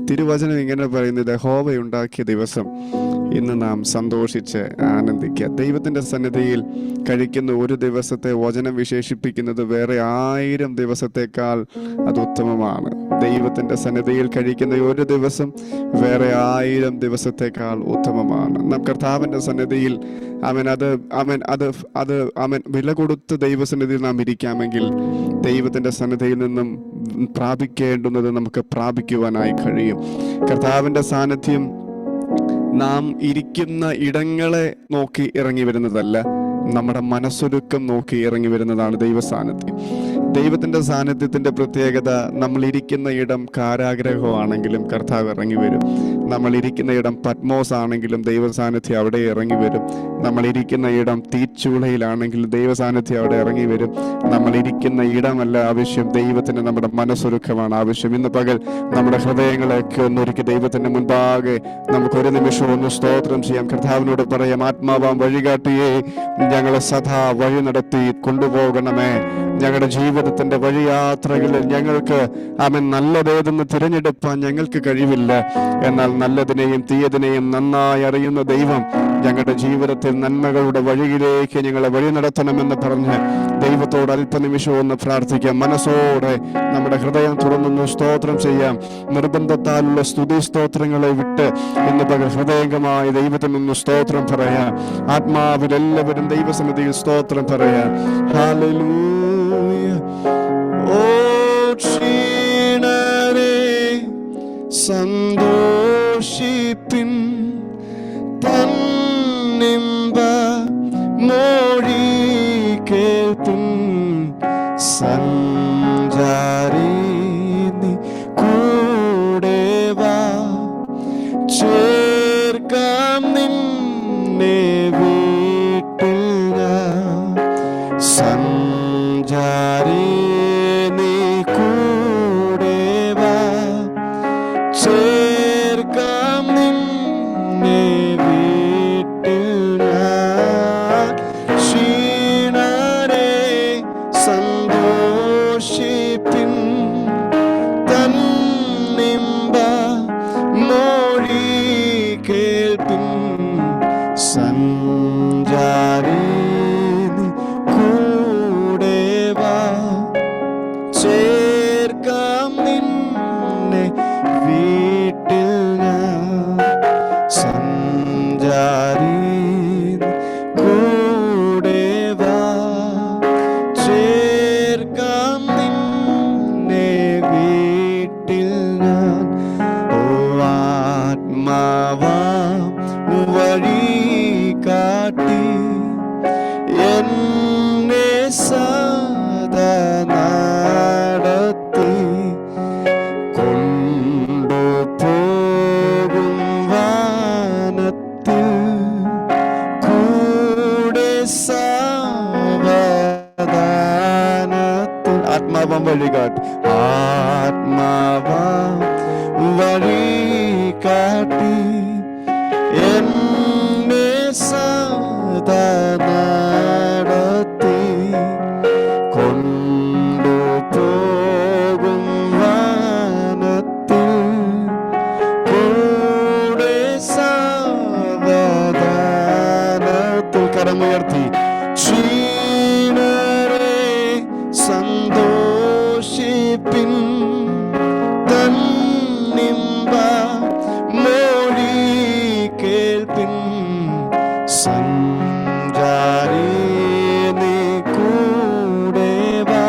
തിരുവചനം ഇങ്ങനെ പറയുന്നത്, യഹോവയുണ്ടാക്കിയ ദിവസം ഇന്ന് നാം സന്തോഷിച്ച് ആനന്ദിക്കുക. ദൈവത്തിൻ്റെ സന്നിധിയിൽ കഴിക്കുന്ന ഒരു ദിവസത്തെ വചനം വിശേഷിപ്പിക്കുന്നത് വേറെ 1000 ദിവസത്തേക്കാൾ അത് ഉത്തമമാണ്. ദൈവത്തിൻ്റെ സന്നിധിയിൽ കഴിക്കുന്ന ഒരു ദിവസം വേറെ 1000 ദിവസത്തേക്കാൾ ഉത്തമമാണ്. നാം കർത്താവിൻ്റെ സന്നിധിയിൽ അവൻ വില കൊടുത്ത് ദൈവസന്നിധിയിൽ നാം ഇരിക്കാമെങ്കിൽ ദൈവത്തിൻ്റെ സന്നിധിയിൽ നിന്നും പ്രാപിക്കേണ്ടുന്നത് നമുക്ക് പ്രാപിക്കുവാനായി കഴിയും. കർത്താവിൻ്റെ സാന്നിധ്യം നാം ഇരിക്കുന്ന ഇടങ്ങളെ നോക്കി ഇറങ്ങി വരുന്നതല്ല, നമ്മുടെ മനസ്സൊരുക്കം നോക്കി ഇറങ്ങി വരുന്നതാണ് ദൈവസാന്നിധ്യം. ദൈവത്തിൻ്റെ സാന്നിധ്യത്തിൻ്റെ പ്രത്യേകത, നമ്മൾ ഇരിക്കുന്ന ഇടം കാരാഗ്രഹമാണെങ്കിലും കർത്താവ് ഇറങ്ങി വരും. നമ്മൾ ഇരിക്കുന്ന ഇടം പത്മോസ് ആണെങ്കിലും ദൈവസാന്നിധ്യം അവിടെ ഇറങ്ങി വരും. നമ്മൾ ഇരിക്കുന്ന ഇടം തീച്ചൂളയിലാണെങ്കിലും ദൈവസാന്നിധ്യം അവിടെ ഇറങ്ങി വരും. നമ്മൾ ഇരിക്കുന്ന ഇടമല്ല ആവശ്യം, ദൈവത്തിന് നമ്മുടെ മനസ്സൊരുക്കമാണ് ആവശ്യം. ഇന്ന് പകൽ നമ്മുടെ ഹൃദയങ്ങളൊക്കെ ഒന്നൊരുക്കി ദൈവത്തിൻ്റെ മുൻപാകെ നമുക്കൊരു നിമിഷം ഒന്ന് സ്തോത്രം ചെയ്യാം. കർത്താവിനോട് പറയാം, ആത്മാവാം വഴികാട്ടിയേ, ഞങ്ങളെ സദാ വഴി നടത്തി കൊണ്ടുപോകണമേ. ഞങ്ങളുടെ ജീവിതത്തിന്റെ വഴിയാത്രകളിൽ ഞങ്ങൾക്ക് നല്ലതേതെന്ന് തിരഞ്ഞെടുപ്പാൻ ഞങ്ങൾക്ക് കഴിവില്ല. എന്നാൽ നല്ലതിനെയും തീയതിനെയും നന്നായി അറിയുന്ന ദൈവം ഞങ്ങളുടെ ജീവിതത്തിൽ നന്മകളുടെ വഴിയിലേക്ക് ഞങ്ങളെ വഴി നടത്തണമെന്ന് പറഞ്ഞ് ദൈവത്തോട് അല്പനിമിഷം ഒന്ന് പ്രാർത്ഥിക്കാം. മനസ്സോടെ നമ്മുടെ ഹൃദയം തുറന്നൊന്ന് സ്തോത്രം ചെയ്യാം. നിർബന്ധത്താലുള്ള സ്തുതി സ്തോത്രങ്ങളെ വിട്ട് ഇന്ന് പകൽ ഹൃദയംഗമായി ദൈവത്തിനൊന്ന് സ്തോത്രം പറയാം. ആത്മാവിൽ എല്ലാവരും ദൈവസന്നിധിയിൽ സ്തോത്രം പറയാം. ഹല്ലേലൂയ. ഓ ക്ഷീണരേ സന്തോഷിപ്പിൻ, തന്നിമ്പ മോഴി കേൾപ്പിൻ. സഞ്ചാരി നീ കൂടെ വാ, ചേർക്കാം നിന്നെ വീട്ടിൽ ഞാൻ. സഞ്ചാരി നീ കൂടെ വാ, ചേർക്കാം നിന്നെ വീട്ടിൽ ഞാൻ. ക്ഷീണരേ സന്തോഷിപ്പിൻ, തന്നിമ്പ മോഴി കേൾപ്പിൻ. സഞ്ചാരി കൂടെ വാ, ചേർക്കാം നിന്നെ വീട്ടിൽ ഞാൻ. സഞ്ചാരി കൂടെ വാ, ചേർക്കാം നിന്നെ വീട്ടിൽ ഞാൻ. ഓ ആത്മാവാം വഴി കാട്ടി, എന്നെ സദാ നടത്തി കൊണ്ടുപോകും വാനത്തിൽ. കൂടെ സാവധാനത്തിൽ. ആത്മാവാം വഴി കാട്ടി, ആത്മാവാം വഴി കാട്ടി, എന്നെ സദാ നടത്തി കൊണ്ടുപോകും വാനത്തിൽ. കൂടെ സാവധാനത്തിൽ. കരമുയർത്തി. ക്ഷീണരേ സന്തോഷിപ്പിൻ, തന്നിമ്പ മോഴി കേൾപ്പിൻ. സഞ്ചാരി നീ കൂടെ വാ,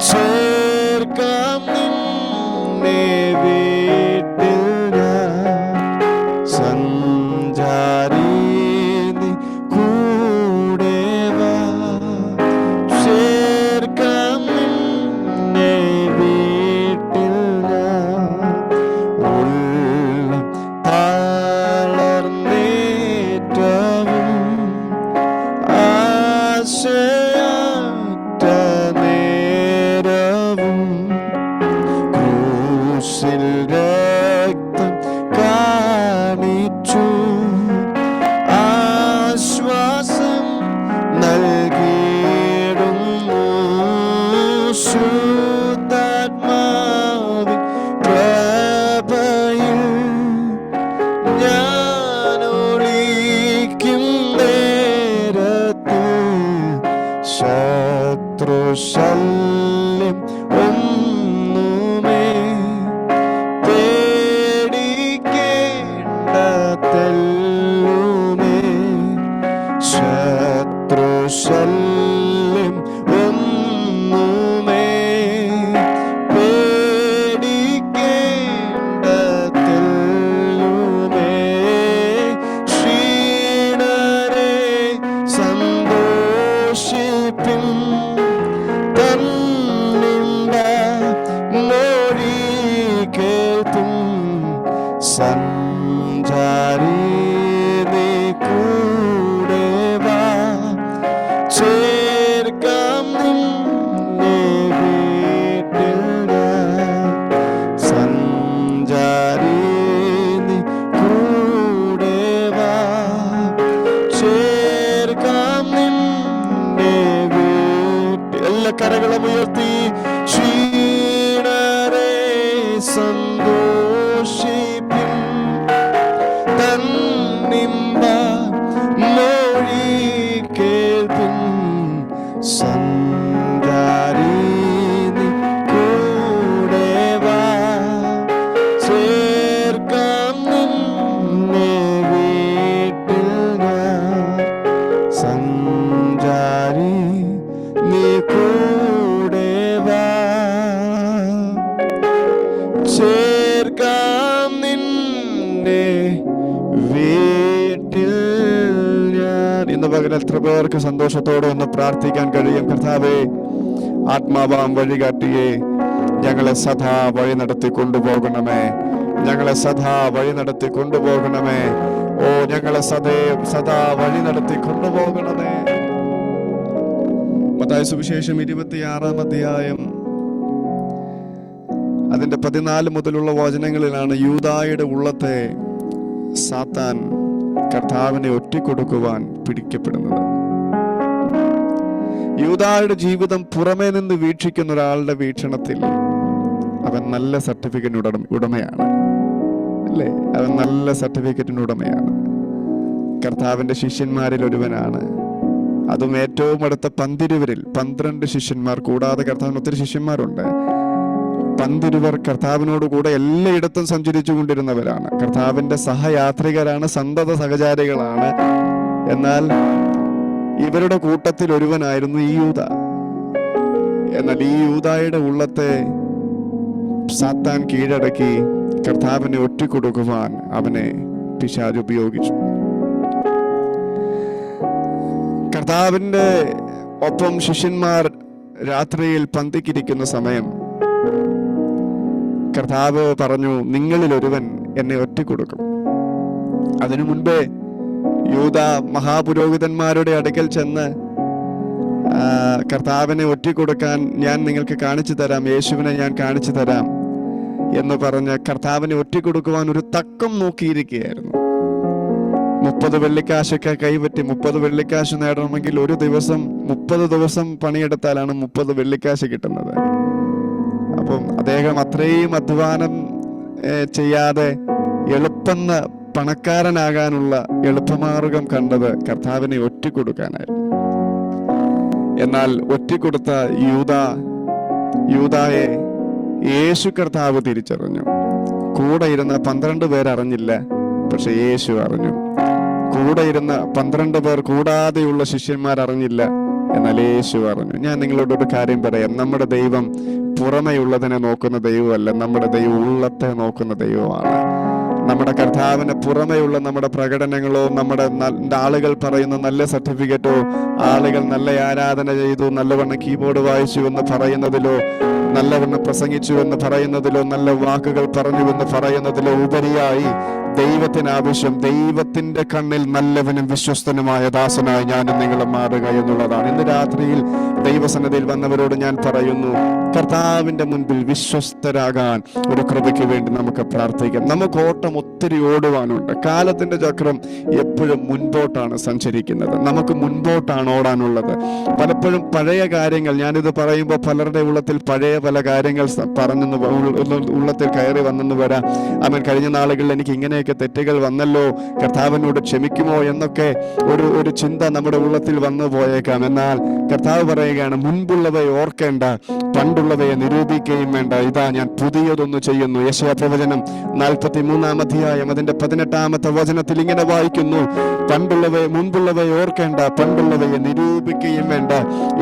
ചേർക്കാം നിന്നെ വീട്ടിൽ ഞാൻ. സഞ്ചാരി നീ കൂടെ വാ, ചേർക്കാം നിന്നെ വീട്ടിൽ ഞാൻ. ഉള്ളം തളർന്നേറ്റവും ആശയറ്റ നേരവും ക്രൂശിൽ രക്തം കാണിച്ചു ആശ്വാസം നൽകിയിടുന്നു. ശുദ്ധാത്മാവിൻ പ്രഭ സഞ്ചാരി നീ കൂടെ വാ, ചേർക്കാം നിന്നെ വീട്ടിൽ ഞാൻ. സഞ്ചാരി നീ കൂടെ വാ, ചേർക്കാം നിന്നെ വീട്ടിൽ. എല്ലാ കരകളും ഉയർത്തി ക്ഷീണരെ സന്തോഷിപ്പിൻ, തന്നിമ്പ മൊഴി കേൾപ്പിൻ. സഞ്ചാരി നീ കൂടെ വാ, ചേർക്കാം നിന്നെ വീട്ടിൽ ഞാൻ. സഞ്ചാരി നീ കൂടെ വാ, ചേർക്കാം നിന്നെ വീട്ടിൽ ഞാൻ. ഇന്ന് പകരം എത്ര പേർക്ക് സന്തോഷത്തോടെ ഒന്ന് പ്രാർത്ഥിക്കാൻ കഴിയും? കർത്താവേ, ആത്മാവാം വഴികാട്ടിയെ ഞങ്ങളെ സദാ വഴി നടത്തി കൊണ്ടുപോകണമേ, ഞങ്ങളെ സദാ വഴി നടത്തി കൊണ്ടുപോകണമേ. ഓ, ഞങ്ങളെ സദാ വഴി നടത്തി കൊണ്ടുപോകണമേ. മത്തായി സുവിശേഷം 26-ാം അധ്യായം അതിന്റെ 14 മുതലുള്ള വചനങ്ങളിലാണ് യൂദായുടെ ഉള്ളത്തെ സാത്താൻ കർത്താവിനെ ഒറ്റിക്കൊടുക്കുവാൻ പിടിക്കപ്പെടുന്നത്. യൂദായുടെ ജീവിതം പുറമേ നിന്ന് വീക്ഷിക്കുന്ന ഒരാളുടെ വീക്ഷണത്തിൽ അവൻ നല്ല സർട്ടിഫിക്കറ്റിന് ഉടമയാണ്, അല്ലേ? അവൻ നല്ല സർട്ടിഫിക്കറ്റിന് ഉടമയാണ്. കർത്താവിന്റെ ശിഷ്യന്മാരിൽ ഒരുവനാണ്. അതും ഏറ്റവും അടുത്ത 12 ശിഷ്യന്മാർ കൂടാതെ കർത്താവിന് ഒത്തിരി ശിഷ്യന്മാരുണ്ട്. 12 കർത്താവിനോട് കൂടെ എല്ലായിടത്തും സഞ്ചരിച്ചു കൊണ്ടിരുന്നവരാണ്. കർത്താവിന്റെ സഹയാത്രികരാണ്, സന്തത സഹചാരികളാണ്. എന്നാൽ ഇവരുടെ കൂട്ടത്തിൽ ഒരുവനായിരുന്നു ഈ യൂദ. എന്നാൽ ഈ യൂദായുടെ ഉള്ളത്തെ സാത്താൻ കീഴടക്കി കർത്താവിനെ ഒറ്റിക്കൊടുക്കുവാൻ അവനെ പിശാച് ഉപയോഗിച്ചു. കർത്താവിന്റെ ഒപ്പം ശിഷ്യന്മാർ രാത്രിയിൽ പന്തിക്കിരിക്കുന്ന സമയം കർത്താവ് പറഞ്ഞു, നിങ്ങളിൽ ഒരുവൻ എന്നെ ഒറ്റിക്കൊടുക്കും. അതിനു മുൻപേ യൂദ മഹാപുരോഹിതന്മാരുടെ അടുക്കൽ ചെന്ന് കർത്താവിനെ ഒറ്റിക്കൊടുക്കാൻ ഞാൻ നിങ്ങൾക്ക് കാണിച്ചു തരാം, യേശുവിനെ ഞാൻ കാണിച്ചു തരാം എന്ന് പറഞ്ഞ് കർത്താവിനെ ഒറ്റിക്കൊടുക്കുവാൻ ഒരു തക്കം നോക്കിയിരിക്കുകയായിരുന്നു. 30 വെള്ളിക്കാശൊക്കെ കൈപറ്റി. 30 വെള്ളിക്കാശ് നേടണമെങ്കിൽ ഒരു ദിവസം 30 ദിവസം പണിയെടുത്താലാണ് 30 വെള്ളിക്കാശ് കിട്ടുന്നത്. അപ്പം അദ്ദേഹം അത്രയും അധ്വാനം ചെയ്യാതെ എളുപ്പം പണക്കാരനാകാനുള്ള എളുപ്പമാർഗം കണ്ടത് കർത്താവിനെ ഒറ്റിക്കൊടുക്കാനായിരുന്നു. എന്നാൽ ഒറ്റിക്കൊടുത്ത യൂദായെ യേശു കർത്താവ് തിരിച്ചറിഞ്ഞു. കൂടെ ഇരുന്ന 12 പേർ അറിഞ്ഞില്ല, പക്ഷെ യേശു അറിഞ്ഞു. കൂടെ ഇരുന്ന 12 പേർ കൂടാതെയുള്ള ശിഷ്യന്മാർ അറിഞ്ഞില്ല, എന്നാൽ യേശു അറിഞ്ഞു. ഞാൻ നിങ്ങളോടൊരു കാര്യം പറയാം. നമ്മുടെ ദൈവം പുറമെയുള്ളതിനെ നോക്കുന്ന ദൈവമല്ല, നമ്മുടെ ദൈവം ഉള്ളത്തെ നോക്കുന്ന ദൈവമാണ്. നമ്മുടെ കർത്താവിന് പുറമെയുള്ള നമ്മുടെ പ്രകടനങ്ങളോ, നമ്മുടെ ആളുകൾ പറയുന്ന നല്ല സർട്ടിഫിക്കറ്റോ, ആളുകൾ നല്ല ആരാധന ചെയ്തു, നല്ലവണ്ണം കീബോർഡ് വായിച്ചു എന്ന് പറയുന്നതിലോ, നല്ലവണ്ണം പ്രസംഗിച്ചു എന്ന് പറയുന്നതിലോ, നല്ല വാക്കുകൾ പറഞ്ഞു എന്ന് പറയുന്നതിലോ ഉപരിയായി ദൈവത്തിന് ആവശ്യം ദൈവത്തിന്റെ കണ്ണിൽ നല്ലവനും വിശ്വസ്തനുമായ ദാസനായി ഞാനും നിങ്ങളും മാറുക എന്നുള്ളതാണ്. ഇന്ന് രാത്രിയിൽ ദൈവസന്നിധിയിൽ വന്നവരോട് ഞാൻ പറയുന്നു, കർത്താവിന്റെ മുൻപിൽ വിശ്വസ്തരാകാൻ ഒരു കൃപയ്ക്ക് വേണ്ടി നമുക്ക് പ്രാർത്ഥിക്കാം. നമുക്ക് ഓട്ടം ഒത്തിരി ഓടുവാനുണ്ട്. കാലത്തിന്റെ ചക്രം എപ്പോഴും മുൻപോട്ടാണ് സഞ്ചരിക്കുന്നത്. നമുക്ക് മുൻപോട്ടാണ് ഓടാനുള്ളത്. പലപ്പോഴും പഴയ കാര്യങ്ങൾ, ഞാനിത് പറയുമ്പോൾ പലരുടെ ഉള്ളത്തിൽ പഴയ പല കാര്യങ്ങൾ പറഞ്ഞെന്ന് ഉള്ളത്തിൽ കയറി വന്നെന്ന് വരാം. അവൻ കഴിഞ്ഞ നാളുകളിൽ എനിക്ക് ഇങ്ങനെയൊക്കെ തെറ്റുകൾ വന്നല്ലോ, കർത്താവിനോട് ക്ഷമിക്കുമോ എന്നൊക്കെ ഒരു ചിന്ത നമ്മുടെ ഉള്ളത്തിൽ വന്നു പോയേക്കാം. എന്നാൽ കർത്താവ് പറയുകയാണ്, മുൻപുള്ളവയെ ഓർക്കേണ്ട, പണ്ടുള്ളവയെ നിരൂപിക്കുകയും വേണ്ട. ഇതാ ഞാൻ പുതിയതൊന്നു ചെയ്യുന്നു. യെശയ്യാ പ്രവചനം 43-ാം അധ്യായം അതിന്റെ 18-ാമത്തെ വചനത്തിൽ ഇങ്ങനെ വായിക്കുന്നു, മുൻപുള്ളവയെ ഓർക്കേണ്ട, പണ്ടുള്ളവയെ നിരൂപിക്കുകയും വേണ്ട.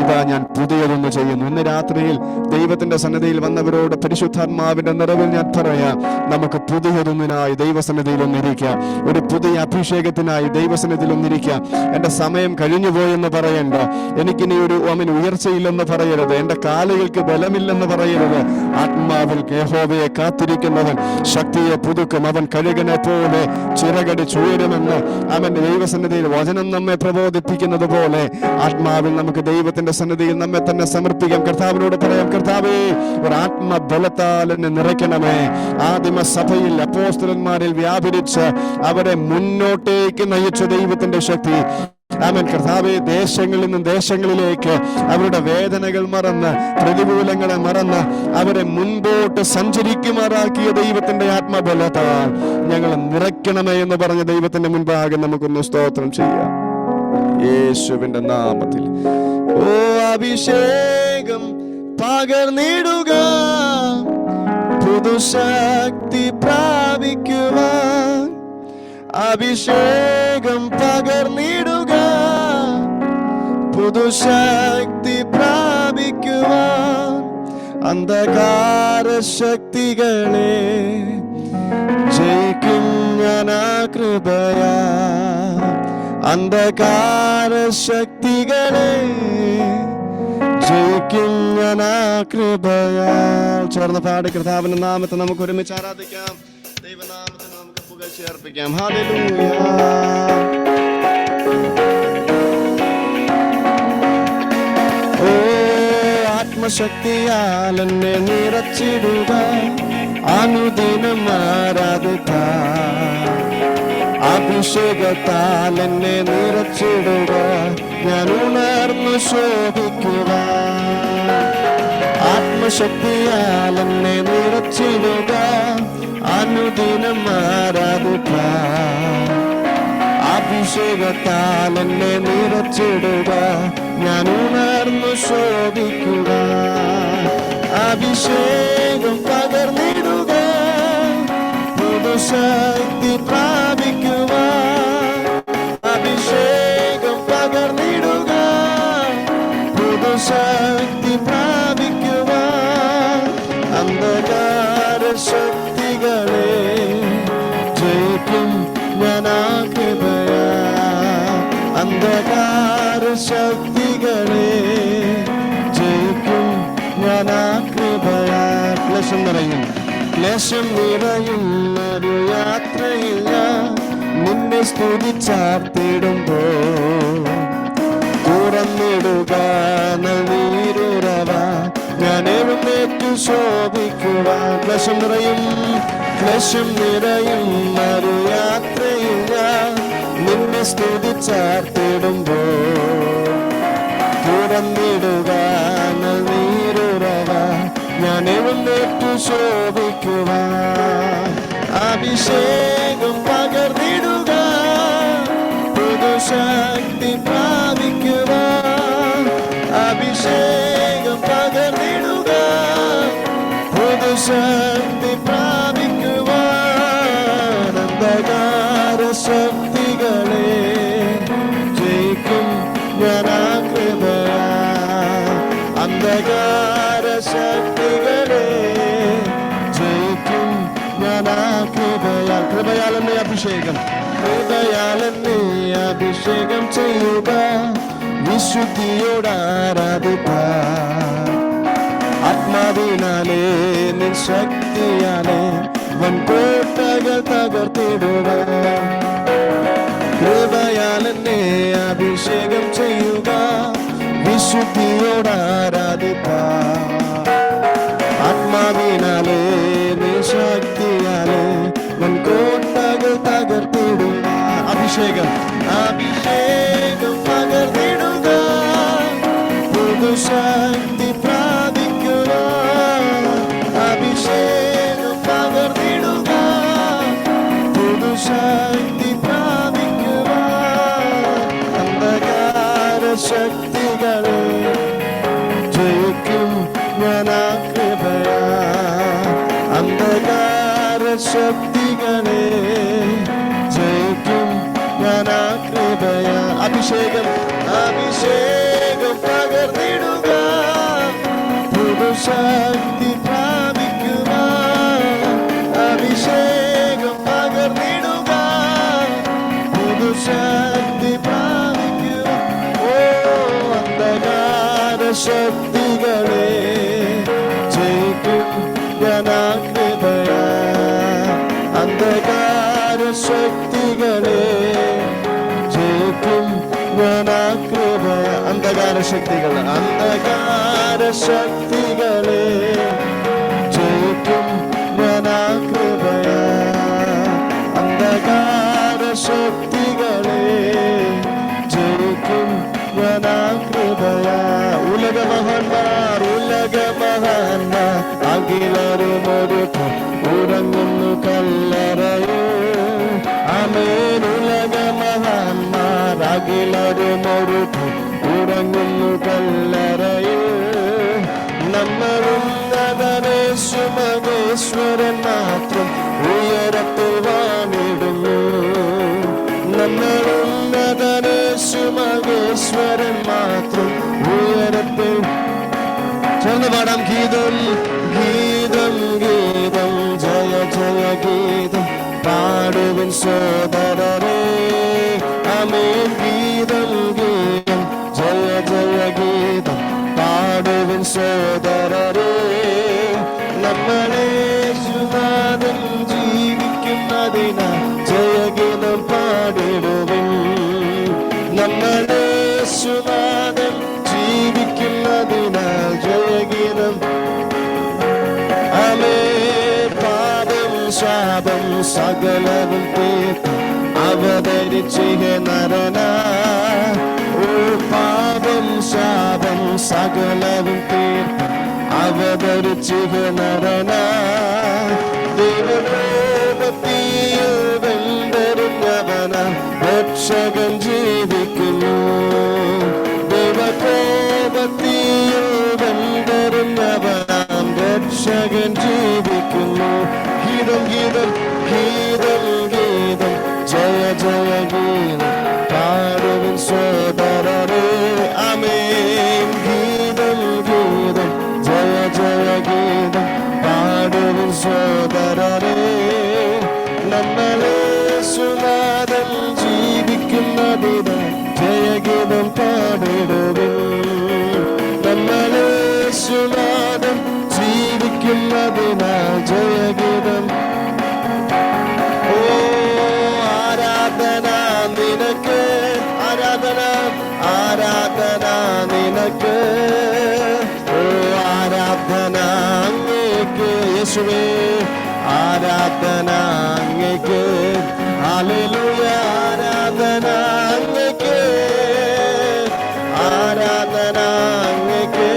ഇതാ ഞാൻ പുതിയതൊന്നു ചെയ്യുന്നു. ഇന്ന് രാത്രിയിൽ ദൈവത്തിന്റെ ദൈവസന്നിധിയിൽ വന്നവരോട് പരിശുദ്ധാത്മാവിന്റെ നിറവിൽ ഞാൻ പറയാം, നമുക്ക് പുതിയതൊന്നിനായി ദൈവസന്നിധിയിൽ ഒന്നിരിക്കാം. ഒരു പുതിയ അഭിഷേകത്തിനായി ദൈവസന്നിധിയിൽ ഒന്നിരിക്കാം. എൻ്റെ സമയം കഴിഞ്ഞു പോയെന്ന് പറയണ്ട. എനിക്കിനി ഒരു ഉയർച്ചയില്ലെന്ന് പറയരുത്. എൻ്റെ കാലുകൾക്ക് ബലമില്ലെന്ന് പറയരുത്. ആത്മാവിൽ യഹോവയെ കാത്തിരിക്കുന്നവൻ ശക്തിയെ പുതുക്കും. അവൻ കഴുകനെ പോലെ ചിറകടിച്ചുയരുമെന്ന് അവൻ ദൈവസന്നിധിയിൽ വചനം നമ്മെ പ്രബോധിപ്പിക്കുന്നത് പോലെ ആത്മാവിൽ നമുക്ക് ദൈവത്തിന്റെ സന്നിധിയിൽ നമ്മെ തന്നെ സമർപ്പിക്കാം. കർത്താവിനോട് പറയാം, കർത്താവേ, ഒരു ആത്മബലത്താൽ എന്നെ നിറയ്ക്കണമേ. ആദിമ സഭയിൽ അപ്പോസ്തലന്മാരിൽ വ്യാപരിച്ച് അവരെ മുന്നോട്ടേക്ക് നയിച്ച ദൈവത്തിന്റെ ശക്തി, ആമേൻ കർത്താവേ, ദേശങ്ങളിൽ നിന്നും ദേശങ്ങളിലേക്ക് അവരുടെ വേദനകൾ മറന്ന് പ്രതികൂലങ്ങളെ മറന്ന് അവരെ മുൻപോട്ട് സഞ്ചരിക്കുമാറാക്കിയ ദൈവത്തിന്റെ ആത്മബലത്താൽ ഞങ്ങൾ നിറയ്ക്കണമേ എന്ന് പറഞ്ഞ ദൈവത്തിന്റെ മുൻപാകെ നമുക്കൊന്ന് സ്തോത്രം ചെയ്യാം. യേശുവിന്റെ നാമത്തിൽ. ഓ അഭിഷേകം പകർന്നിടുക, പുതുശക്തി പ്രാപിക്കുവാൻ. അഭിഷേകം പകർന്നിടുക, പുതുശക്തി പ്രാപിക്കുവാൻ. അന്ധകാര ശക്തികളെ ജയിക്കും ഞാൻ ആ കൃപയാ. അന്ധകാര ശക്തികളെ ജയിക്കും ഞാൻ ആ കൃപയാ. ചേർന്ന് പാടി കർത്താവിന്റെ നാമത്തെ നമുക്ക് ഒരുമിച്ച് ആരാധിക്കാം. ദൈവനാമത്തെ നമുക്ക് പുകഴ്ച അർപ്പിക്കാം. ഹല്ലേലൂയ. ഓ ആത്മശക്തിയാൽ എന്നെ നിറച്ചിടുക, അനുദിനം ആരാധിക്കാം. അഭിഷേകത്താൽ എന്നെ നിറച്ചിടുക, ഞാൻ ഉണർന്നു ശോഭിക്കുക. ആത്മശക്തിയാൽ എന്നെ നിറച്ചിടുക, അനുദിനം ആരാധിക്കാം. അഭിഷേകത്താൽ എന്നെ നിറച്ചിടുക, ഞാൻ ഉണർന്നു ശോഭിക്കുക. അഭിഷേകം പകർന്നിടുക, പുതുശക്തി പ്രാപിക്കുവാൻ. അഭിഷേകം പകർന്നിടുക, പുതുശക്തി പ്രാപിക്കുവാൻ. അന്ധകാര ശക്തികളെ ജയിക്കും ഞാൻ ആ കൃപയാ. അന്ധകാര ശക്തികളെ ജയിക്കും ഞാൻ ആ കൃപയാ. ക്ലേശം നിറയും ഒരു യാത്രയിൽ ഞാൻ നിന്നെ സ്തുതിച്ചാർത്തിടുമ്പോ, തുറന്നിടുക നീരുറവ, ഞാൻ എഴുന്നേറ്റു ശോഭിക്കുവാൻ. ക്ലേശം നിറയും ഒരു യാത്രയിൽ ഞാൻ നിന്നെ സ്തുതിച്ചാർത്തിടുമ്പോ, തുറന്നിടുക നീരുറവ, ഞാൻ എഴുന്നേറ്റു ശോഭിക്കുവാൻ. അഭിഷേകം പകർന്നിടുക, പുതുശക്തി പ്രാപിക്കുവാൻ. അഭിഷേകം പകർന്നിടുക, പുതുശക്തി പ്രാപിക്കുവാൻ. അന്ധകാര ശക്തികളെ ജയിക്കും ഞാൻ ആ കൃപയാ. അന്ധകാര ശക്തികളെ ജയിക്കും ഞാൻ ആ കൃപയാ. കൃപയാൽ എന്നെ അഭിഷേകം, കൃപയാൽ എന്നെ അഭിഷേകം ചെയ്യുക, വിശുദ്ധിയോട് ആരാധിപ്പാൻ. ആത്മാവിനാലേ നിൻ ശക്തിയാലേ വൻകോട്ടകൾ തകർത്തിടുക. കൃപയാൽ എന്നെ അഭിഷേകം ചെയ്യുക, വിശുദ്ധിയോട് ആരാധിപ്പാൻ. ആത്മാവിനാലേ നിൻ ശക്തിയാലേ വൻകോട്ടകൾ തകർത്തിടുക. അഭിഷേകം പകർന്നിടുക, പുതുശക്തി പ്രാപിക്കുക. അഭിഷേകം പകർന്നിടുക, പുതുശക്തി പ്രാപിക്കുക. അന്ധകാര ശക്തികളെ ജയിക്കും ഞാൻ ആ കൃപയാ. അന്ധകാര ശക്തികളെ ജയിക്കും ഞാൻ ആ കൃപയാ. അഭിഷേകം പകർന്നിടുക, പുതുശക്തി പ്രാപിക്കുവാൻ അഭിഷേകം പകർന്നിടുക. പുതുശക്തി പ്രാപിക്കുവാൻ അന്ധകാര ശക്തികളെ ജയിക്കും ജ്ഞാനകൃപയാ. അന്ധകാര ശക്തികളെ ജയിക്കും ജ്ഞാനകൃപയാ. അന്ധകാര ശക്തികളെ ജയിക്കും ജ്ഞാനകൃപയാ. അന്ധകാര ശക്തികളെ ജയിക്കും ജ്ഞാനകൃപയാ. ഉലകമഹാന്മാർ അഖിലരും ഒരു ഉറങ്ങുന്നു കല്ലറയോ. ആമേൻ. ഉലകമഹാന്മാർ അഖിലരും ഒരു ഉറങ്ങുന്നു കല്ലറയോ. നമ്മളുന്നതനേശു മഹേശ്വരൻ മാത്രം ഉയരത്തിൽ വാണിടുന്നു. നമ്മളുന്നതനേശു മഹേശ്വരൻ മാത്രം ഉയരത്തിൽ. ചേർന്ന് പാടാം. ഗീതം ഗീതം ഗീതം ജയ ജയ ഗീതം പാടുവിൻ സോദരരേ. ആമേൻ. ഗീതം ഗീതം ജയ ജയ ഗീതം പാടുവിൻ സോദരരേ. നമ്മളെ യേശുനാഥൻ ജീവിക്കുന്നതിനാൽ ജയഗീതം പാടിടുവിൻ. നമ്മളെ യേശുനാഥൻ ജീവിക്കുന്നതിനാൽ ജയഗീതം. ആമേൻ. പാപം ശാപം സകലവും തീർത്ത് അവതരിച്ചിഹ നരനാ. ഓ പാപം ശാപം സകലവും തീർത്ത് അവതരിച്ചിഹ നരനാ. ദൈവലോകത്തിൽ വെന്തരുന്നവനാം രക്ഷകൻ ജീവിക്കുന്നു. ദൈവലോകത്തിൽ വെന്തരുന്നവനാം രക്ഷകൻ ജീവിക്കുന്നു. ഗീതം ഗീതം ഗീതം ഗീതം ജയ ജയ ഗീതം പാടുവിൻ സോദരരേ. ആമേൻ. ഗീതം ഗീതം ജയ ജയ ഗീതം പാടുവിൻ സോദരരേ. നമ്മളെ യേശുനാഥൻ ജീവിക്കുന്നതിനാൽ ജയഗീതം പാടിടുവിൻ. നമ്മളെ യേശുനാഥൻ ജീവിക്കുന്നതിനാൽ ജയഗീതം. ഓ ആരാധന നിനക്ക്, ആരാധന ആരാധന നിനക്ക്. ഓ ആരാധന അങ്ങേക്ക് യേശുവേ. ആരാധന അങ്ങേക്ക്. ഹല്ലേലൂയ. ആരാധന അങ്ങേക്ക്. ആരാധന അങ്ങേക്ക്.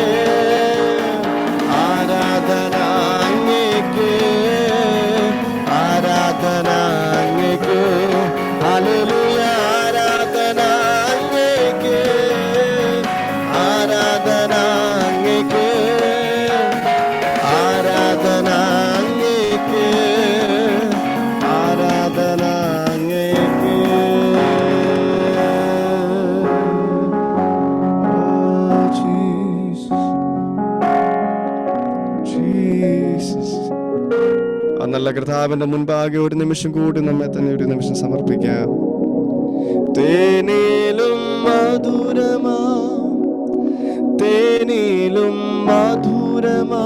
ആരാധന അങ്ങേക്ക്. ആരാധന അങ്ങേക്ക്. ഹല്ലേലൂയ. ആരാധന അങ്ങേക്ക്. ആരാധന അങ്ങേക്ക്. ആരാധന അങ്ങേക്ക്. ആരാധന അങ്ങേക്ക്. ആ നല്ല കർത്താവിന്റെ മുൻപാകെ ഒരു നിമിഷം കൂടി നമ്മെ തന്നെ ഒരു നിമിഷം സമർപ്പിക്കാം. തേനിലും മധുരമാ, തേനിലും മധുരമാ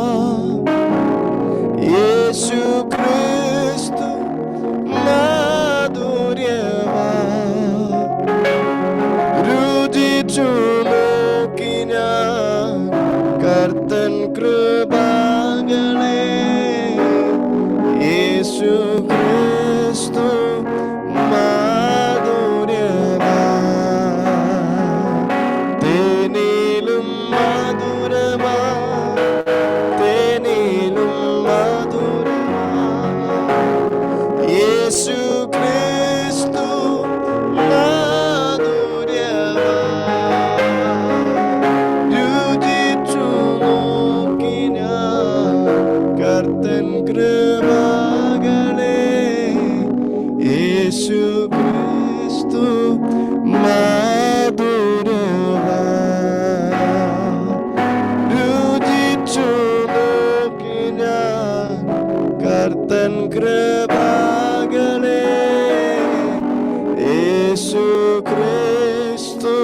യേശു ക്രിസ്തു മാധുര്യമാ. രുചിച്ചു നോക്കി ഞാൻ കർത്തൻ കൃപകളെ. യേശു ക്രിസ്തു മാധുര്യമാ. തേനിലും മധുരമാ, തേനിലും മധുരമാ കൃപകളെ യേശു ക്രിസ്തു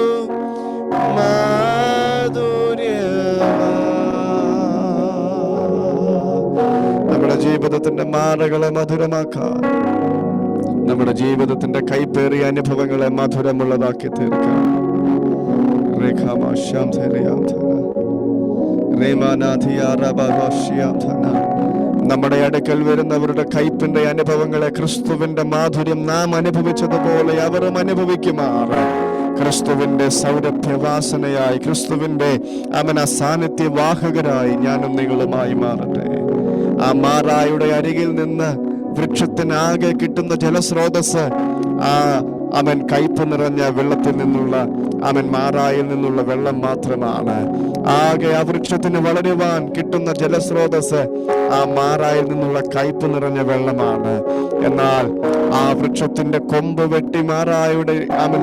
നമ്മുടെ ജീവിതത്തിന്റെ മാറുകളെ മധുരമാക്കാൻ, നമ്മുടെ ജീവിതത്തിന്റെ കൈപ്പേറിയ അനുഭവങ്ങളെ മധുരമുള്ളതാക്കി തീർക്കാൻ നമ്മുടെ അടുക്കൽ വരുന്നവരുടെ കൈപ്പിന്റെ അനുഭവങ്ങളെ ക്രിസ്തുവിന്റെ മാധുര്യം നാം അനുഭവിച്ചതുപോലെ അവരും അനുഭവിക്കുമാറ് ക്രിസ്തുവിന്റെ സൗരഭ്യവാസനയായി, ക്രിസ്തുവിന്റെ സാന്നിധ്യവാഹകരായി ഞാനും നിങ്ങളുമായി മാറട്ടെ. ആ മാറായുടെ അരികിൽ നിന്ന് വൃക്ഷത്തിനാകെ കിട്ടുന്ന ജലസ്രോതസ് കയ്പ് നിറഞ്ഞ വെള്ളത്തിൽ നിന്നുള്ള മാറായിൽ നിന്നുള്ള വെള്ളം മാത്രമാണ്. ആകെ ആ വൃക്ഷത്തിന് വളരുവാൻ കിട്ടുന്ന ജലസ്രോതസ് ആ മാറായിൽ നിന്നുള്ള കയ്പ് നിറഞ്ഞ വെള്ളമാണ്. എന്നാൽ ആ വൃക്ഷത്തിന്റെ കൊമ്പ് വെട്ടി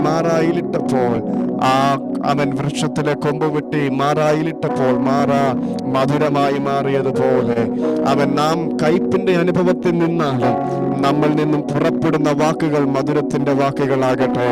മാറായിലിട്ടപ്പോൾ, വൃക്ഷത്തിലെ കൊമ്പ് വെട്ടി മാറായിലിട്ടപ്പോൾ മാറാ മധുരമായി മാറിയതുപോലെ നാം കയ്പിന്റെ അനുഭവത്തിൽ നിന്നാലും നമ്മൾ നിന്നും പുറപ്പെടുന്ന വാക്കുകൾ മധുരത്തിന്റെ വാക്കുകളാകട്ടെ.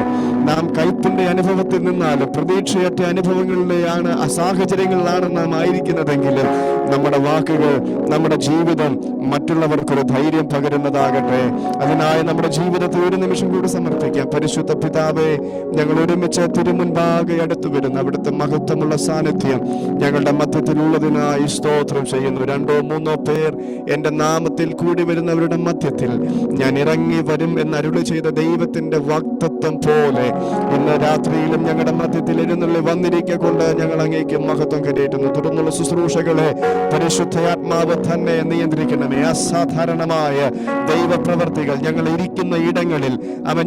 നാം കയ്പിന്റെ അനുഭവത്തിൽ നിന്നാലും പ്രതീക്ഷയറ്റ അനുഭവങ്ങളിലെയാണ്, സാഹചര്യങ്ങളിലാണ് നാം ആയിരിക്കുന്നതെങ്കിലും നമ്മുടെ വാക്കുകൾ, നമ്മുടെ ജീവിതം മറ്റുള്ളവർക്കൊരു ധൈര്യം പകരുന്നതാകട്ടെ. അതിനായി നമ്മുടെ ജീവിതത്തെ ഒരു നിമിഷം കൂടി സമർപ്പിക്കാം. പരിശുദ്ധ പിതാവേ, ഞങ്ങൾ ഒരുമിച്ച് തിരുമുൻപാകെ അടുത്തു വരുന്ന അവിടുത്തെ മഹത്വമുള്ള സാന്നിധ്യം ഞങ്ങളുടെ മധ്യത്തിലുള്ളതിനായി സ്തോത്രം ചെയ്യുന്നു. 2-3 പേർ എന്റെ നാമത്തിൽ കൂടി വരുന്നവരുടെ മധ്യത്തിൽ ഞാൻ ഇറങ്ങി വരും എന്ന് അരുളി ചെയ്ത ദൈവത്തിന്റെ വാഗ്ദത്തം പോലെ ഇന്ന് രാത്രിയിലും ഞങ്ങളുടെ മധ്യത്തിൽ എഴുന്നള്ളി വന്നിരിക്കൊണ്ട് ഞങ്ങൾ അങ്ങേക്ക് മഹത്വം കരയേറ്റുന്നു. തുടർന്നുള്ള ശുശ്രൂഷകളെ പരിശുദ്ധാത്മാവ് തന്നെ നിയന്ത്രിക്കണമേ. അസാധാരണമായ ദൈവപ്രവർത്തികൾ ഞങ്ങൾ ഇരിക്കുന്ന ഇടങ്ങളിൽ,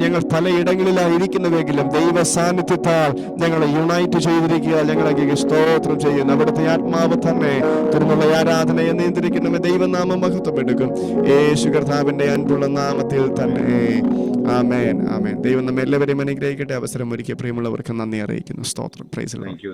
ഞങ്ങൾ പലയിടങ്ങളിലായി ഇരിക്കുന്നുവെങ്കിലും ദൈവ സാന്നിധ്യത്താൽ ഞങ്ങളെ യുണൈറ്റ് ചെയ്തിരിക്കുക. ഞങ്ങളെ സ്തോത്രം ചെയ്യുന്നു. അവിടുത്തെ ആത്മാവ് തന്നെ തുടർന്നുള്ള ആരാധനയെ നിയന്ത്രിക്കണമേ. ദൈവനാമം മഹത്വമെടുക്കും യേശു കർത്താവിന്റെ അൻപുള്ള നാമത്തിൽ തന്നെ. ആമേൻ, ആമേൻ. ദൈവം നമ്മെ എല്ലാവരെയും അനുഗ്രഹിക്കട്ടെ. അവസരം ഒരുക്കിയ പ്രിയമുള്ളവർക്ക് നന്ദി അറിയിക്കുന്നു. സ്തോത്രം. Praise the Lord.